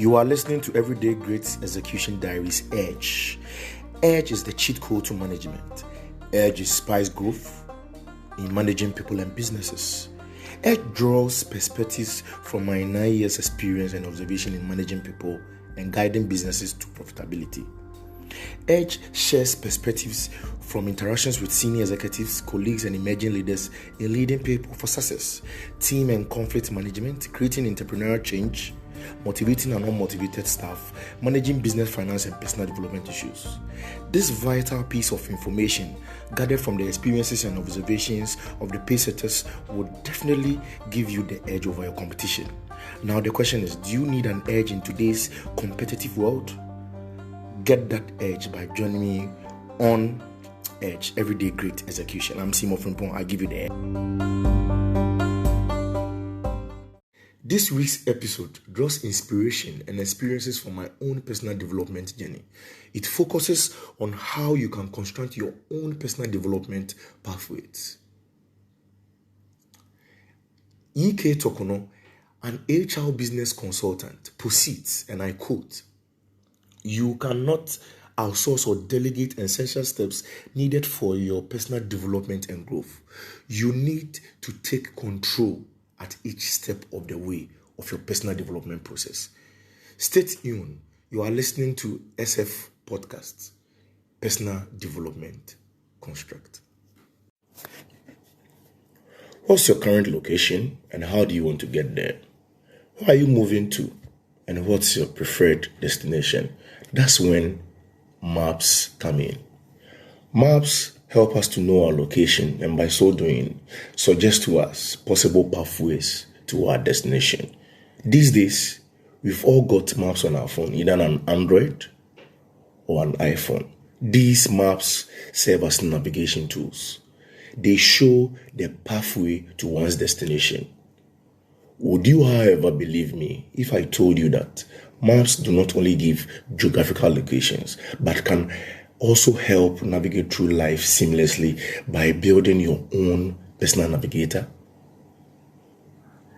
You are listening to Everyday Great Execution Diaries Edge. Edge is the cheat code to management. Edge inspires growth in managing people and businesses. Edge draws perspectives from my 9 years experience and observation in managing people and guiding businesses to profitability. Edge shares perspectives from interactions with senior executives, colleagues, and emerging leaders in leading people for success, team and conflict management, creating entrepreneurial change, motivating and unmotivated staff, managing business, finance, and personal development issues. This vital piece of information gathered from the experiences and observations of the pacesetters will definitely give you the edge over your competition. Now the question is, do you need an edge in today's competitive world? Get that edge by joining me on Edge, Everyday Great Execution. I'm Simo Frimpong. I give you the edge. This week's episode draws inspiration and experiences from my own personal development journey. It focuses on how you can construct your own personal development pathways. E.K. Tokono, an HR business consultant, proceeds, and I quote, "You cannot outsource or delegate essential steps needed for your personal development and growth. You need to take control at each step of the way of your personal development process." Stay tuned. You are listening to SF Podcast, Personal Development Construct. What's your current location and how do you want to get there? Where are you moving to? And what's your preferred destination? That's when maps come in. Maps help us to know our location and by so doing, suggest to us possible pathways to our destination. These days, we've all got maps on our phone, either an Android or an iPhone. These maps serve as navigation tools. They show the pathway to one's destination. Would you, however, believe me if I told you that maps do not only give geographical locations, but can also help navigate through life seamlessly by building your own personal navigator?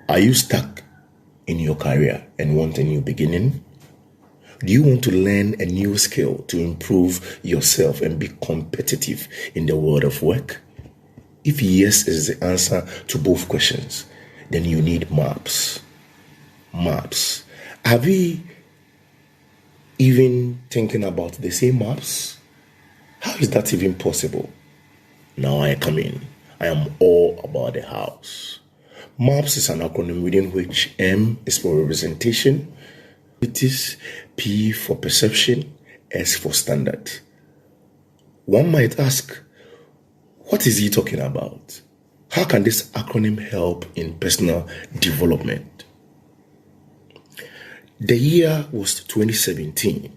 Are you stuck in your career and want a new beginning? Do you want to learn a new skill to improve yourself and be competitive in the world of work? If yes is the answer to both questions, then you need maps. Maps. Have we even thinking about the same maps? How is that even possible? Now I come in. I am all about the house. MAPS is an acronym within which M is for representation, it is P for perception, S for standard. One might ask, what is he talking about? How can this acronym help in personal development? The year was 2017.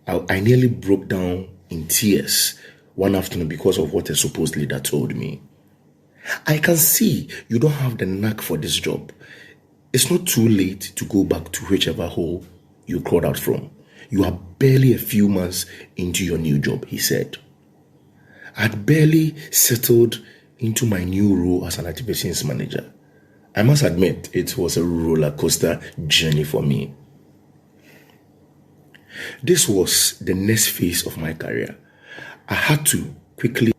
I nearly broke down in tears one afternoon because of what a supposed leader told me. I can see you don't have the knack for this job. It's not too late to go back to whichever hole you crawled out from. You are barely a few months into your new job, he said. I'd barely settled into my new role as an activations manager. I must admit, it was a roller coaster journey for me. This was the next phase of my career. I had to quickly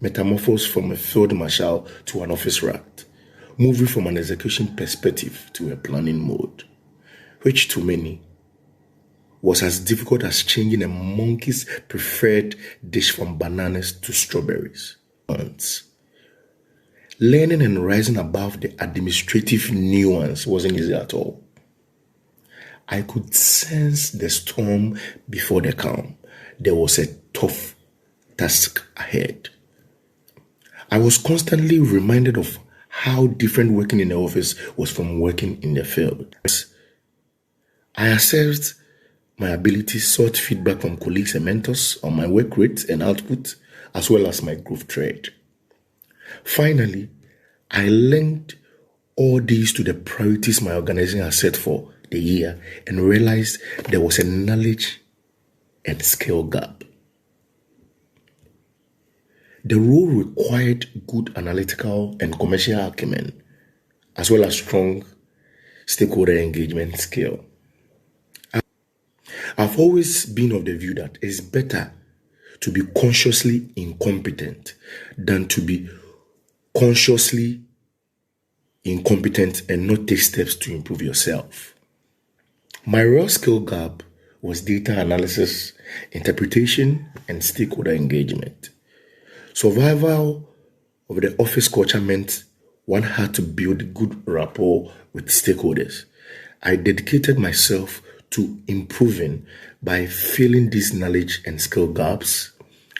metamorphose from a field marshal to an office rat, moving from an execution perspective to a planning mode, which to many was as difficult as changing a monkey's preferred dish from bananas to strawberries. Learning and rising above the administrative nuance wasn't easy at all. I could sense the storm before the calm. There was a tough task ahead. I was constantly reminded of how different working in the office was from working in the field. I assessed my abilities, sought feedback from colleagues and mentors on my work rate and output, as well as my growth trade. Finally, I linked all these to the priorities my organization had set for the year and realized there was a knowledge and skill gap. The role required good analytical and commercial acumen, as well as strong stakeholder engagement skill. I've always been of the view that it's better to be consciously incompetent than to be consciously incompetent and not take steps to improve yourself. My real skill gap was data analysis, interpretation, and stakeholder engagement. Survival of the office culture meant one had to build good rapport with stakeholders. I dedicated myself to improving by filling these knowledge and skill gaps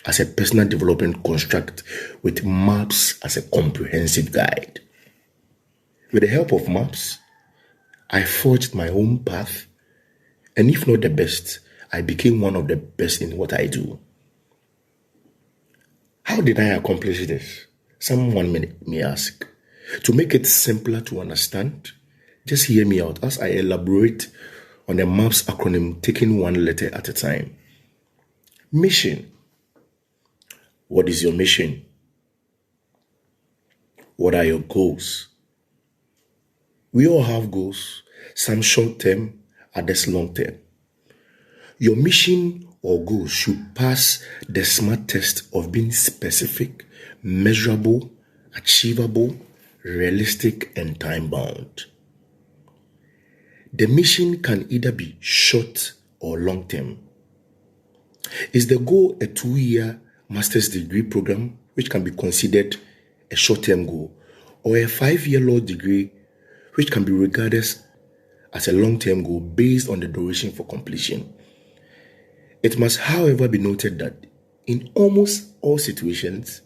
as a personal development construct with maps as a comprehensive guide. With the help of maps, I forged my own path, and if not the best, I became one of the best in what I do. How did I accomplish this? Someone may ask. To make it simpler to understand, just hear me out as I elaborate on the MAPS acronym, taking one letter at a time. Mission. What is your mission? What are your goals? We all have goals, some short term, others long term. Your mission or goals should pass the SMART test of being specific, measurable, achievable, realistic, and time bound. The mission can either be short or long term. Is the goal a 2-year master's degree program, which can be considered a short-term goal, or a 5-year law degree, which can be regarded as a long-term goal based on the duration for completion? It must, however, be noted that in almost all situations,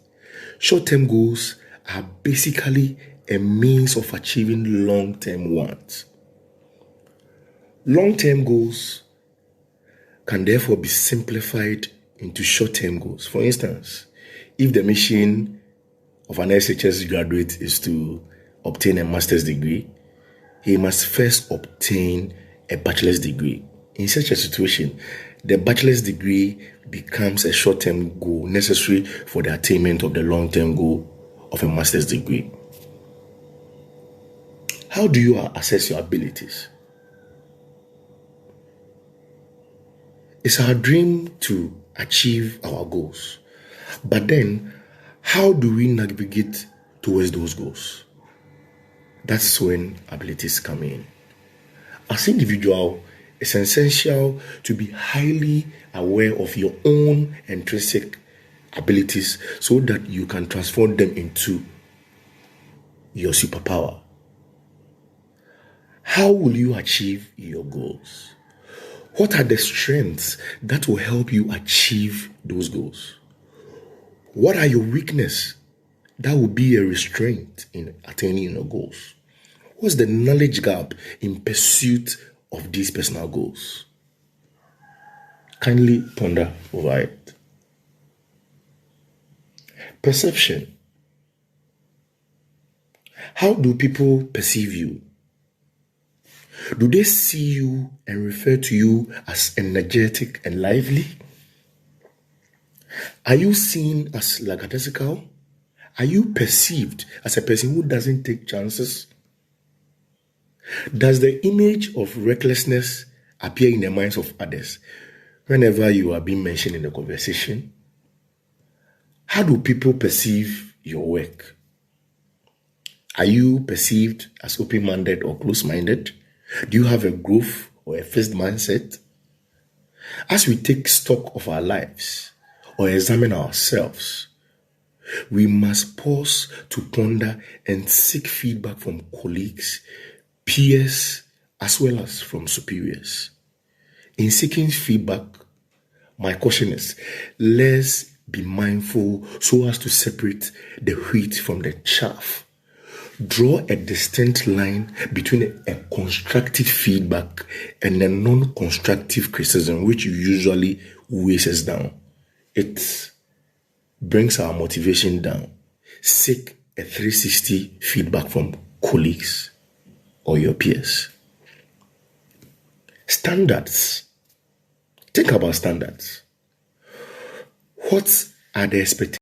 short-term goals are basically a means of achieving long-term ones. Long-term goals can therefore be simplified into short-term goals. For instance, if the mission of an SHS graduate is to obtain a master's degree, he must first obtain a bachelor's degree. In such a situation, the bachelor's degree becomes a short-term goal necessary for the attainment of the long-term goal of a master's degree. How do you assess your abilities? It's our dream to achieve our goals. But then, how do we navigate towards those goals? That's when abilities come in. As an individual, it's essential to be highly aware of your own intrinsic abilities so that you can transform them into your superpower. How will you achieve your goals? What are the strengths that will help you achieve those goals? What are your weaknesses that will be a restraint in attaining your goals? What's the knowledge gap in pursuit of these personal goals? Kindly ponder over it. Perception. How do people perceive you? Do they see you and refer to you as energetic and lively? Are you seen as lackadaisical? Are you perceived as a person who doesn't take chances? Does the image of recklessness appear in the minds of others whenever you are being mentioned in the conversation? How do people perceive your work? Are you perceived as open-minded or close-minded? Do you have a growth or a fixed mindset? As we take stock of our lives or examine ourselves, we must pause to ponder and seek feedback from colleagues, peers, as well as from superiors. In seeking feedback, my caution is, let's be mindful so as to separate the wheat from the chaff. Draw a distinct line between a constructive feedback and a non-constructive criticism, which usually weighs us down. It brings our motivation down. Seek a 360 feedback from colleagues or your peers. Standards. Think about standards. What are the expectations